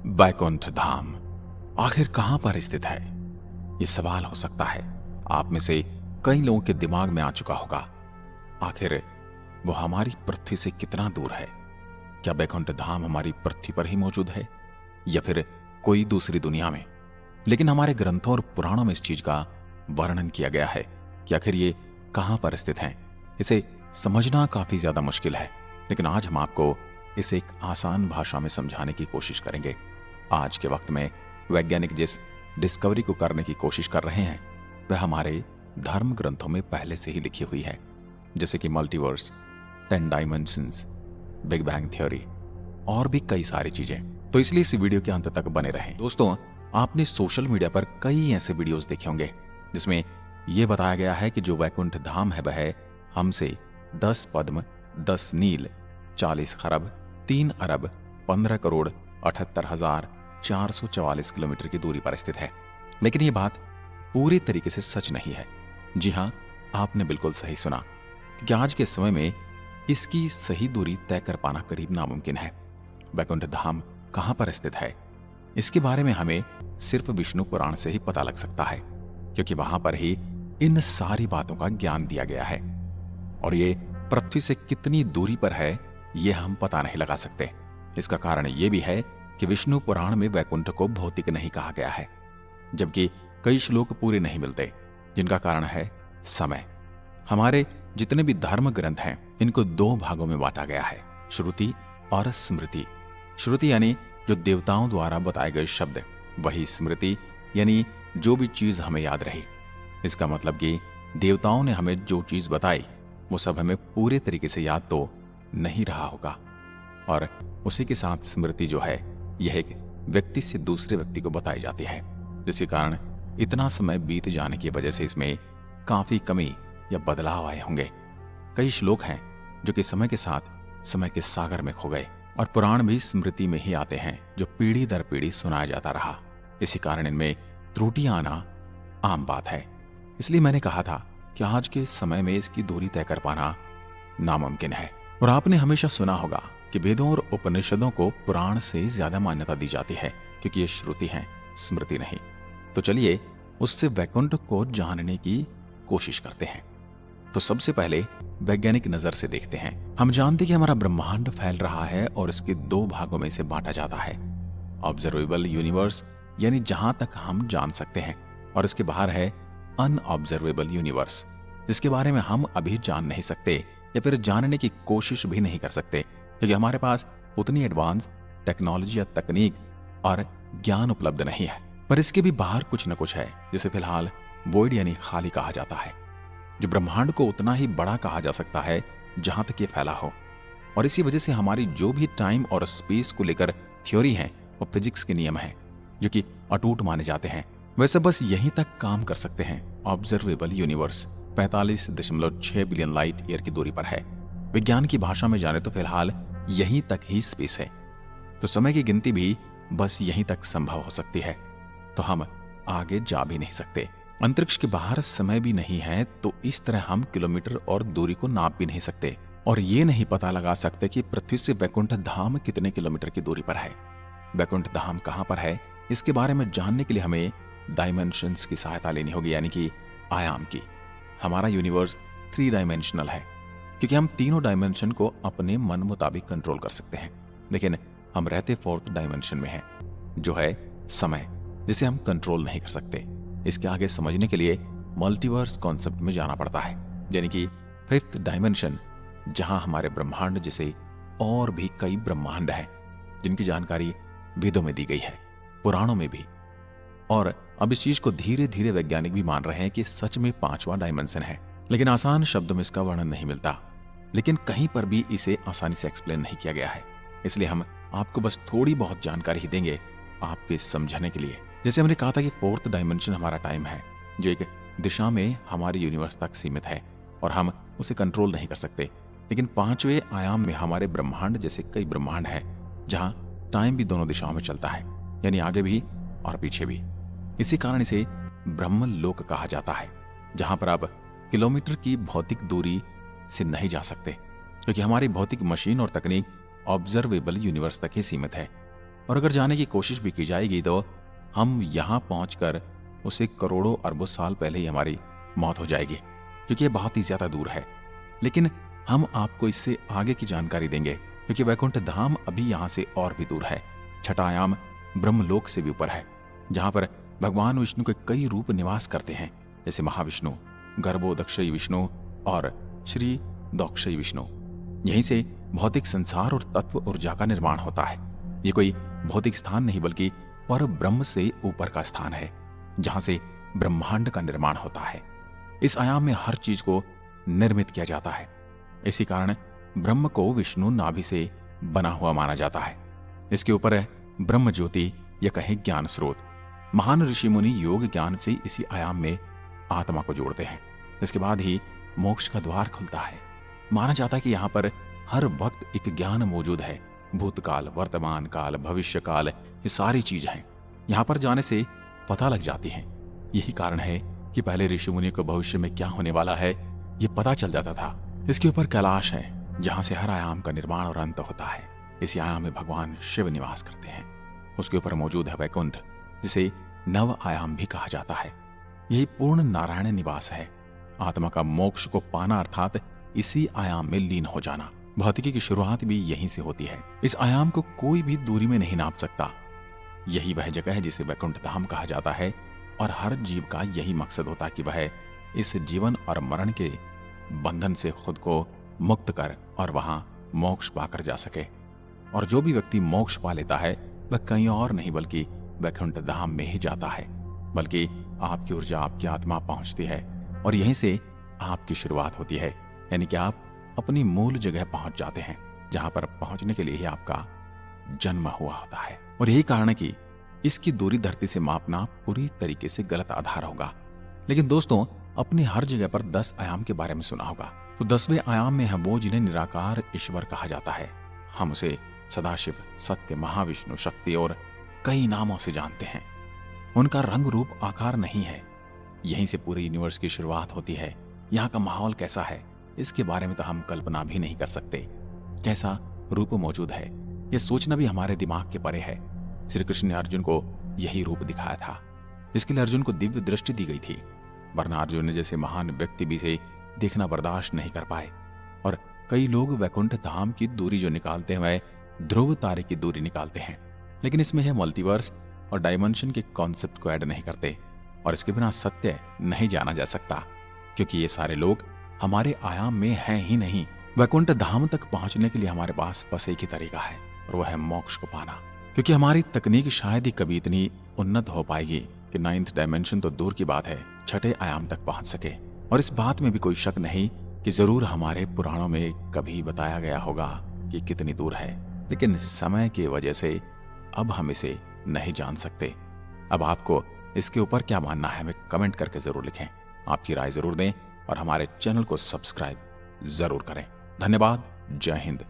बैकुंठ धाम आखिर कहां पर स्थित है? ये सवाल हो सकता है आप में से कई लोगों के दिमाग में आ चुका होगा। आखिर वो हमारी पृथ्वी से कितना दूर है? क्या बैकुंठ धाम हमारी पृथ्वी पर ही मौजूद है या फिर कोई दूसरी दुनिया में? लेकिन हमारे ग्रंथों और पुराणों में इस चीज का वर्णन किया गया है कि आखिर ये कहां पर स्थित है। इसे समझना काफी ज्यादा मुश्किल है, लेकिन आज हम आपको इसे एक आसान भाषा में समझाने की कोशिश करेंगे। आज के वक्त में वैज्ञानिक जिस डिस्कवरी को करने की कोशिश कर रहे हैं वह हमारे धर्म ग्रंथों में पहले से ही लिखी हुई है, जैसे कि multiverse, 10 dimensions, big bang theory और भी कई सारी चीजें। तो इसलिए इस वीडियो के अंत तक बने रहें। दोस्तों, आपने सोशल मीडिया पर कई ऐसे वीडियोस देखे होंगे जिसमें यह बताया गया है कि जो वैकुंठ धाम है वह हमसे 10 पद्म, 10 नील, 40 खरब, 3 अरब, 15 करोड़ 78,444 किलोमीटर की दूरी पर स्थित है। लेकिन यह बात पूरी तरीके से सच नहीं है। जी हां, आपने बिल्कुल सही सुना कि आज के समय में इसकी सही दूरी तय कर पाना करीब नामुमकिन है। बैकुंठ धाम कहां पर स्थित है, इसके बारे में हमें सिर्फ विष्णु पुराण से ही पता लग सकता है, क्योंकि वहां पर ही इन सारी बातों का ज्ञान दिया गया है। और ये पृथ्वी से कितनी दूरी पर है ये हम पता नहीं लगा सकते। इसका कारण ये भी है कि विष्णु पुराण में वैकुंठ को भौतिक नहीं कहा गया है, जबकि कई श्लोक पूरे नहीं मिलते, जिनका कारण है समय। हमारे जितने भी धर्म ग्रंथ हैं इनको 2 भागों में बांटा गया है, श्रुति और स्मृति। श्रुति यानी जो देवताओं द्वारा बताए गए शब्द, वही स्मृति यानी जो भी चीज हमें याद रही। इसका मतलब कि देवताओं ने हमें जो चीज बताई वो सब हमें पूरे तरीके से याद तो नहीं रहा होगा। और उसी के साथ स्मृति जो है यह एक व्यक्ति से दूसरे व्यक्ति को बताई जाती है, जिसके कारण इतना समय बीत जाने की वजह से इसमें काफी कमी या बदलाव आए होंगे। कई श्लोक हैं जो कि समय के साथ समय के सागर में खो गए, और पुराण भी स्मृति में ही आते हैं जो पीढ़ी दर पीढ़ी सुनाया जाता रहा। इसी कारण इनमें त्रुटियां आना आम बात है। इसलिए मैंने कहा था कि आज के समय में इसकी दूरी तय कर पाना नामुमकिन है। और आपने हमेशा सुना होगा कि वेदों और उपनिषदों को पुराण से ज्यादा मान्यता दी जाती है, क्योंकि ये श्रुति है, स्मृति नहीं। तो चलिए उससे वैकुंठ को जानने की कोशिश करते हैं। तो सबसे पहले वैज्ञानिक नजर से देखते हैं। हम जानते हैं कि हमारा ब्रह्मांड फैल रहा है और इसके 2 भागों में से बांटा जाता है। ऑब्जर्वेबल यूनिवर्स यानी जहां तक हम जान सकते हैं, और इसके बाहर है अनऑब्जर्वेबल यूनिवर्स, जिसके बारे में हम अभी जान नहीं सकते या फिर जानने की कोशिश भी नहीं कर सकते, क्योंकि हमारे पास उतनी एडवांस टेक्नोलॉजी या तकनीक और ज्ञान उपलब्ध नहीं है। पर इसके भी बाहर कुछ न कुछ है, जिसे फिलहाल वॉइड यानी खाली कहा जाता है, जो ब्रह्मांड को उतना ही बड़ा कहा जा सकता है जहां तक ये फैला हो। और इसी वजह से हमारी जो भी टाइम और स्पेस को लेकर थ्योरी है वो फिजिक्स के नियम है, जो कि अटूट माने जाते हैं। वैसे बस यहीं तक काम कर सकते हैं। Observable universe 45.6 billion light year की दूरी पर है। विज्ञान की भाषा में जाने तो फिलहाल यहीं तक ही स्पेस है, तो समय की गिनती भी बस यहीं तक संभव हो सकती है। तो हम आगे जा भी नहीं सकते। अंतरिक्ष के बाहर समय भी नहीं है, तो इस तरह हम किलोमीटर और दूरी को नाप भी नहीं सकते, और ये नहीं पता लगा सकते कि पृथ्वी से वैकुंठ धाम कितने किलोमीटर की दूरी पर है। वैकुंठ धाम कहां पर है, इसके बारे में जानने के लिए हमें डायमेंशंस की सहायता लेनी होगी, यानी कि आयाम की। हमारा यूनिवर्स 3 डायमेंशनल है, क्योंकि हम तीनों डायमेंशन को अपने मन मुताबिक कंट्रोल कर सकते हैं। लेकिन हम रहते 4th डायमेंशन में हैं, जो है समय, जिसे हम कंट्रोल नहीं कर सकते। इसके आगे समझने के लिए मल्टीवर्स कॉन्सेप्ट में जाना पड़ता है, यानी कि 5th डायमेंशन, जहां हमारे ब्रह्मांड जैसे और भी कई ब्रह्मांड हैं, जिनकी जानकारी वेदों में दी गई है, पुराणों में भी। और अब इस चीज को धीरे धीरे वैज्ञानिक भी मान रहे हैं कि सच में 5वां डायमेंशन है, लेकिन आसान शब्दों में इसका वर्णन नहीं मिलता। लेकिन कहीं पर भी इसे आसानी से एक्सप्लेन नहीं किया गया है, इसलिए हम आपको बस थोड़ी बहुत जानकारी ही देंगे आपके समझने के लिए। जैसे हमने कहा था कि 4th डायमेंशन हमारा टाइम है, जो एक दिशा में हमारे यूनिवर्स तक सीमित है और हम उसे कंट्रोल नहीं कर सकते। लेकिन 5वें आयाम में हमारे ब्रह्मांड जैसे कई ब्रह्मांड है, जहां टाइम भी दोनों दिशाओं में चलता है, यानी आगे भी और पीछे भी। इसी कारण इसे ब्रह्म लोक कहा जाता है, जहां पर आप किलोमीटर की भौतिक दूरी से नहीं जा सकते, क्योंकि हमारी भौतिक मशीन और तकनीक ऑब्जर्वेबल यूनिवर्स तक ही सीमित है। और अगर जाने की कोशिश भी की जाएगी तो हम यहाँ पहुंचकर उसे करोड़ों अरबों साल पहले ही हमारी मौत हो जाएगी, क्योंकि ये बहुत ही ज्यादा दूर है। लेकिन हम आपको इससे आगे की जानकारी देंगे, क्योंकि वैकुंठ धाम अभी यहाँ से और भी दूर है। छठा आयाम ब्रह्मलोक से भी ऊपर है, जहां पर भगवान विष्णु के कई रूप निवास करते हैं, जैसे महाविष्णु, गर्भोदक्षयी विष्णु और श्री दौक्षयी विष्णु। यहीं से भौतिक संसार और तत्व ऊर्जा का निर्माण होता है। ये कोई भौतिक स्थान नहीं बल्कि पर ब्रह्म से ऊपर का स्थान है, जहां से ब्रह्मांड का निर्माण होता है। इस आयाम में हर चीज को निर्मित किया जाता है। इसी कारण ब्रह्म को विष्णु नाभि से बना हुआ माना जाता है। इसके ऊपर है ब्रह्म ज्योति या कहें ज्ञान स्रोत। महान ऋषि मुनि योग ज्ञान से इसी आयाम में आत्मा को जोड़ते हैं। इसके बाद ही मोक्ष का द्वार खुलता है। माना जाता है कि यहाँ पर हर वक्त एक ज्ञान मौजूद है। भूतकाल, वर्तमान काल, भविष्य काल, ये सारी चीज हैं। यहाँ पर जाने से पता लग जाती हैं। यही कारण है कि पहले ऋषि मुनि को भविष्य में क्या होने वाला है ये पता चल जाता था। इसके ऊपर कैलाश है, जहां से हर आयाम का निर्माण और अंत होता है। इसी आयाम में भगवान शिव निवास करते हैं। उसके ऊपर मौजूद है वैकुंठ, जिसे नव आयाम भी कहा जाता है। यही पूर्ण नारायण निवास है। आत्मा का मोक्ष को पाना अर्थात इसी आयाम में लीन हो जाना। भौतिकी की शुरुआत भी यहीं से होती है। इस आयाम को कोई भी दूरी में नहीं नाप सकता। यही वह जगह है जिसे वैकुंठ धाम कहा जाता है, और हर जीव का यही मकसद होता है कि वह इस जीवन और मरण के बंधन से खुद को मुक्त कर और वहां मोक्ष पाकर जा सके। और जो भी व्यक्ति मोक्ष पा लेता है वह कहीं और नहीं बल्कि वैकुंठ धाम में ही जाता है, बल्कि आपकी ऊर्जा, आपकी आत्मा पहुंचती है और यहीं से आपकी शुरुआत होती है। यानी कि आप अपनी मूल जगह पहुंच जाते हैं, जहां पर पहुंचने के लिए ही आपका जन्म हुआ होता है। और यही कारण है कि इसकी दूरी धरती से मापना पूरी तरीके से गलत आधार होगा। लेकिन दोस्तों, अपनी हर जगह पर 10 आयाम के बारे में सुना होगा। तो 10वें आयाम में है वो जिन्हें निराकार ईश्वर कहा जाता है। हम उसे सदाशिव, सत्य, महाविष्णु, शक्ति और कई नामों से जानते हैं। उनका रंग रूप आकार नहीं है। यहीं से पूरे यूनिवर्स की शुरुआत होती है। यहाँ का माहौल कैसा है इसके बारे में तो हम कल्पना भी नहीं कर सकते। कैसा रूप मौजूद है यह सोचना भी हमारे दिमाग के परे है। श्री कृष्ण ने अर्जुन को यही रूप दिखाया था। इसके लिए अर्जुन को दिव्य दृष्टि दी गई थी, वरना अर्जुन ने जैसे महान व्यक्ति भी से देखना बर्दाश्त नहीं कर पाए। और कई लोग वैकुंठ धाम की दूरी जो निकालते हैं वह ध्रुव तारे की दूरी निकालते हैं, लेकिन इसमें है मल्टीवर्स और डायमेंशन के कॉन्सेप्ट को ऐड नहीं करते। और इसके बिना सत्य नहीं जाना जा सकता, क्योंकि ये सारे लोग हमारे आयाम में हैं ही नहीं। वैकुंठ धाम तक पहुंचने के लिए हमारे पास बस एक ही तरीका है, और वह है मोक्ष को पाना। क्योंकि हमारी तकनीक शायद ही कभी इतनी उन्नत हो पाएगी कि 9th डायमेंशन तो दूर की बात है, 6ठे आयाम तक पहुंच सके। और इस बात में भी कोई शक नहीं कि जरूर हमारे पुराणों में कभी बताया गया होगा कि कितनी दूर है, लेकिन समय की वजह से अब हम इसे नहीं जान सकते। अब आपको इसके ऊपर क्या मानना है हमें कमेंट करके जरूर लिखें। आपकी राय जरूर दें और हमारे चैनल को सब्सक्राइब जरूर करें। धन्यवाद। जय हिंद।